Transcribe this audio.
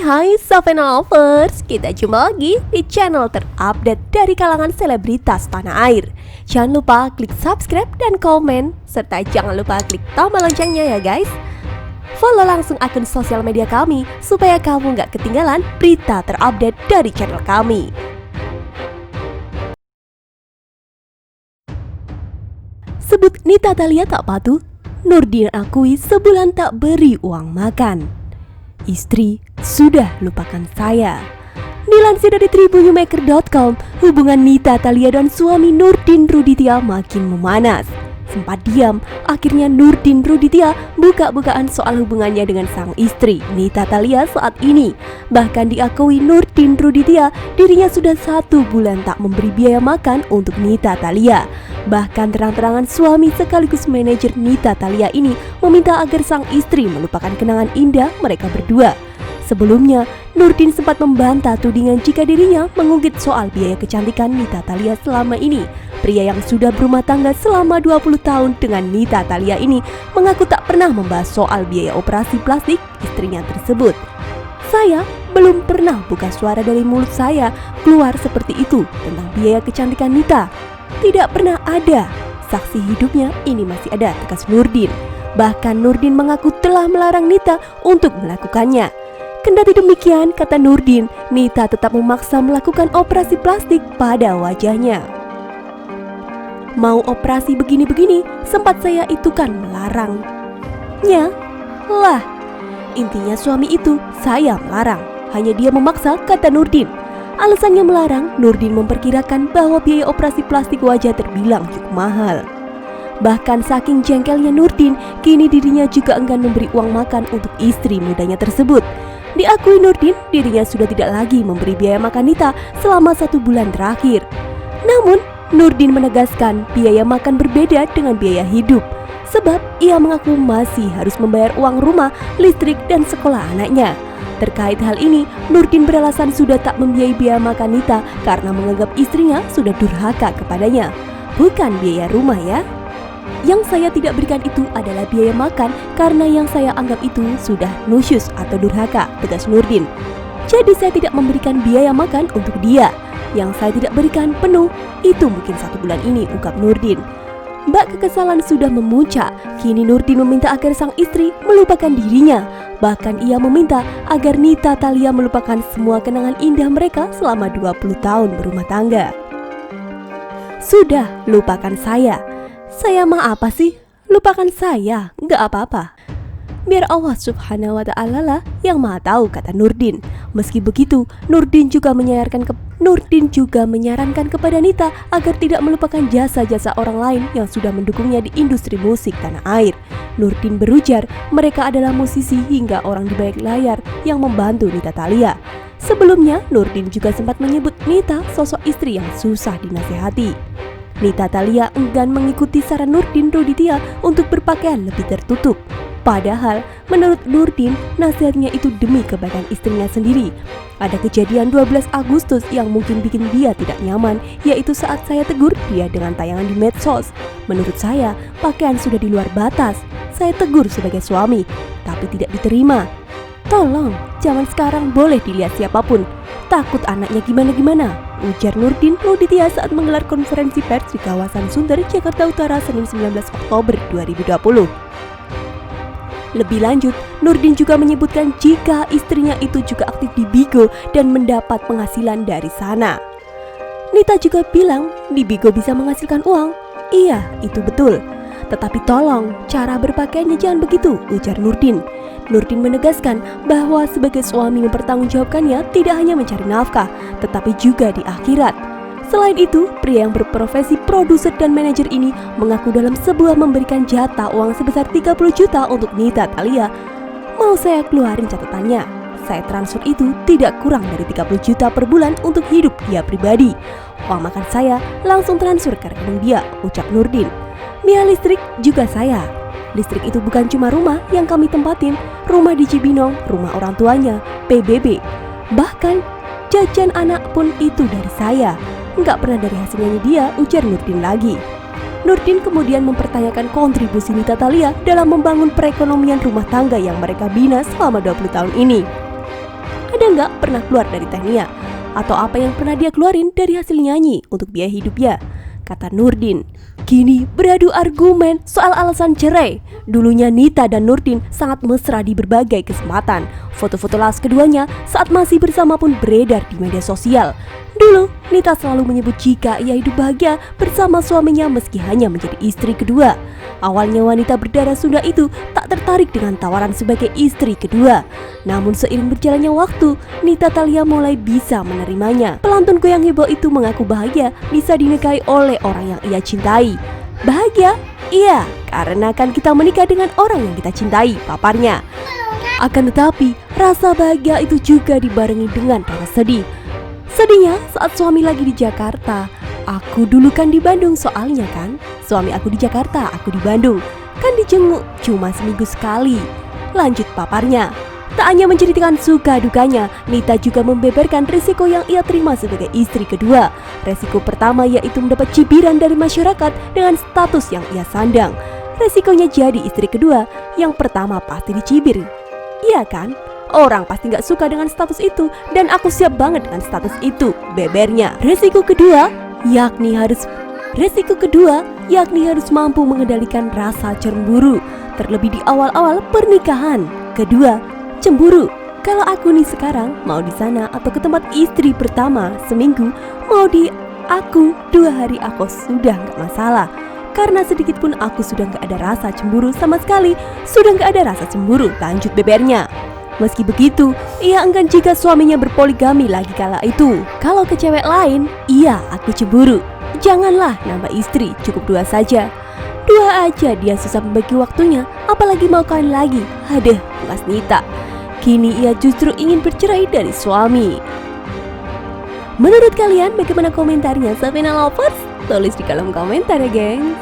Hai Savena Lovers, kita jumpa lagi di channel terupdate dari kalangan selebritas tanah air. Jangan lupa klik subscribe dan komen, serta jangan lupa klik tombol loncengnya ya guys. Follow langsung akun sosial media kami supaya kamu gak ketinggalan berita terupdate dari channel kami. Sebut Nita Thalia tak patuh, Nurdin akui sebulan tak beri uang makan. Istri sudah lupakan saya. Dilansir dari tribunnewmaker.com, hubungan Nita Thalia dan suami Nurdin Ruditya makin memanas. Sempat diam, akhirnya Nurdin Ruditya buka-bukaan soal hubungannya dengan sang istri Nita Thalia saat ini. Bahkan diakui Nurdin Ruditya dirinya sudah 1 bulan tak memberi biaya makan untuk Nita Thalia. Bahkan terang-terangan suami sekaligus manajer Nita Thalia ini meminta agar sang istri melupakan kenangan indah mereka berdua. Sebelumnya, Nurdin sempat membantah tudingan jika dirinya mengungkit soal biaya kecantikan Nita Thalia selama ini. Pria yang sudah berumah tangga selama 20 tahun dengan Nita Thalia ini mengaku tak pernah membahas soal biaya operasi plastik istrinya tersebut. Saya belum pernah buka suara dari mulut saya keluar seperti itu tentang biaya kecantikan Nita. Tidak pernah ada. Saksi hidupnya ini masih ada, tegas Nurdin. Bahkan Nurdin mengaku telah melarang Nita untuk melakukannya. Kendati demikian, kata Nurdin, Nita tetap memaksa melakukan operasi plastik pada wajahnya. Mau operasi begini-begini, sempat saya itu kan melarangnya. Lah, intinya suami itu saya melarang. Hanya dia memaksa, kata Nurdin. Alasannya melarang, Nurdin memperkirakan bahwa biaya operasi plastik wajah terbilang cukup mahal. Bahkan saking jengkelnya Nurdin, kini dirinya juga enggan memberi uang makan untuk istri mudanya tersebut. Diakui Nurdin, dirinya sudah tidak lagi memberi biaya makan Nita selama 1 bulan terakhir. Namun, Nurdin menegaskan biaya makan berbeda dengan biaya hidup. Sebab ia mengaku masih harus membayar uang rumah, listrik, dan sekolah anaknya. Terkait hal ini, Nurdin beralasan sudah tak membiayai biaya makan Nita karena menganggap istrinya sudah durhaka kepadanya. Bukan biaya rumah ya. Yang saya tidak berikan itu adalah biaya makan karena yang saya anggap itu sudah nusyus atau durhaka, tegas Nurdin. Jadi saya tidak memberikan biaya makan untuk dia. Yang saya tidak berikan penuh, itu mungkin 1 bulan ini, ungkap Nurdin. Bak kekesalan sudah memuncak, kini Nurdin meminta agar sang istri melupakan dirinya. Bahkan ia meminta agar Nita Thalia melupakan semua kenangan indah mereka selama 20 tahun berumah tangga. Sudah, lupakan saya. Saya mah apa sih? Lupakan saya, nggak apa-apa. Biar Allah subhanahu wa ta'ala lah yang maha tahu, kata Nurdin. Meski begitu, Nurdin juga menyarankan kepada Nita agar tidak melupakan jasa-jasa orang lain yang sudah mendukungnya di industri musik tanah air. Nurdin berujar mereka adalah musisi hingga orang di balik layar yang membantu Nita Thalia. Sebelumnya, Nurdin juga sempat menyebut Nita sosok istri yang susah dinasehati. Nita Thalia enggan mengikuti saran Nurdin Ruditya untuk berpakaian lebih tertutup. Padahal, menurut Nurdin, nasihatnya itu demi kebaikan istrinya sendiri. Ada kejadian 12 Agustus yang mungkin bikin dia tidak nyaman, yaitu saat saya tegur dia dengan tayangan di medsos. Menurut saya, pakaian sudah di luar batas. Saya tegur sebagai suami, tapi tidak diterima. Tolong, zaman sekarang boleh dilihat siapapun. Takut anaknya gimana-gimana, ujar Nurdin Ruditya saat menggelar konferensi pers di kawasan Sunter, Jakarta Utara, Senin 19 Oktober 2020. Lebih lanjut, Nurdin juga menyebutkan jika istrinya itu juga aktif di Bigo dan mendapat penghasilan dari sana. Nita juga bilang di Bigo bisa menghasilkan uang. Iya, itu betul. Tetapi tolong, cara berpakaiannya jangan begitu, ujar Nurdin. Nurdin menegaskan bahwa sebagai suami mempertanggungjawabkannya tidak hanya mencari nafkah, tetapi juga di akhirat. Selain itu, pria yang berprofesi produser dan manajer ini mengaku dalam sebuah memberikan jatah uang sebesar 30 juta untuk Nita Thalia. Mau saya keluarin catatannya, saya transfer itu tidak kurang dari 30 juta per bulan untuk hidup dia pribadi. Uang makan saya langsung transfer ke rekening dia, ucap Nurdin. Biaya listrik juga saya. Listrik itu bukan cuma rumah yang kami tempatin, rumah di Cibinong, rumah orang tuanya, PBB. Bahkan jajan anak pun itu dari saya. Nggak pernah dari hasilnya dia, ujar Nurdin lagi. Nurdin kemudian mempertanyakan kontribusi Nita Thalia dalam membangun perekonomian rumah tangga yang mereka bina selama 20 tahun ini. Ada ada nggak pernah keluar dari tehnya? Atau apa yang pernah dia keluarin dari hasil nyanyi untuk biaya hidupnya? Kata Nurdin. Kini beradu argumen soal alasan cerai. Dulunya Nita dan Nurdin sangat mesra di berbagai kesempatan. Foto-foto las keduanya saat masih bersama pun beredar di media sosial. Dulu, Nita selalu menyebut jika ia hidup bahagia bersama suaminya meski hanya menjadi istri kedua. Awalnya wanita berdarah Sunda itu tak tertarik dengan tawaran sebagai istri kedua. Namun seiring berjalannya waktu, Nita Thalia mulai bisa menerimanya. Pelantun goyang heboh itu mengaku bahagia bisa dinikahi oleh orang yang ia cintai. Bahagia? Iya, karena kan kita menikah dengan orang yang kita cintai, paparnya. Akan tetapi, rasa bahagia itu juga dibarengi dengan rasa sedih. Sedihnya saat suami lagi di Jakarta. Aku dulu kan di Bandung soalnya kan. Suami aku di Jakarta, aku di Bandung. Kan dijenguk cuma seminggu sekali. Lanjut paparnya. Tak hanya menceritakan suka dukanya, Nita juga membeberkan risiko yang ia terima sebagai istri kedua. Resiko pertama yaitu mendapat cibiran dari masyarakat dengan status yang ia sandang. Resikonya jadi istri kedua, yang pertama pasti dicibir. Iya kan? Orang pasti gak suka dengan status itu, dan aku siap banget dengan status itu, bebernya. Resiko kedua yakni harus mampu mengendalikan rasa cemburu, terlebih di awal-awal pernikahan. Kedua, cemburu. Kalau aku nih sekarang mau di sana atau ke tempat istri pertama seminggu, mau di aku 2 hari aku sudah gak masalah. Karena sedikit pun aku sudah gak ada rasa cemburu sama sekali. Sudah gak ada rasa cemburu, lanjut bebernya. Meski begitu, ia enggan jika suaminya berpoligami lagi kala itu. Kalau ke cewek lain, iya aku cemburu. Janganlah nambah istri, cukup 2 saja. 2 aja dia susah membagi waktunya, apalagi mau kawin lagi. Hadeh, Mas Nita. Kini ia justru ingin bercerai dari suami. Menurut kalian bagaimana komentarnya Sabrina Lovers? Tulis di kolom komentar ya gengs.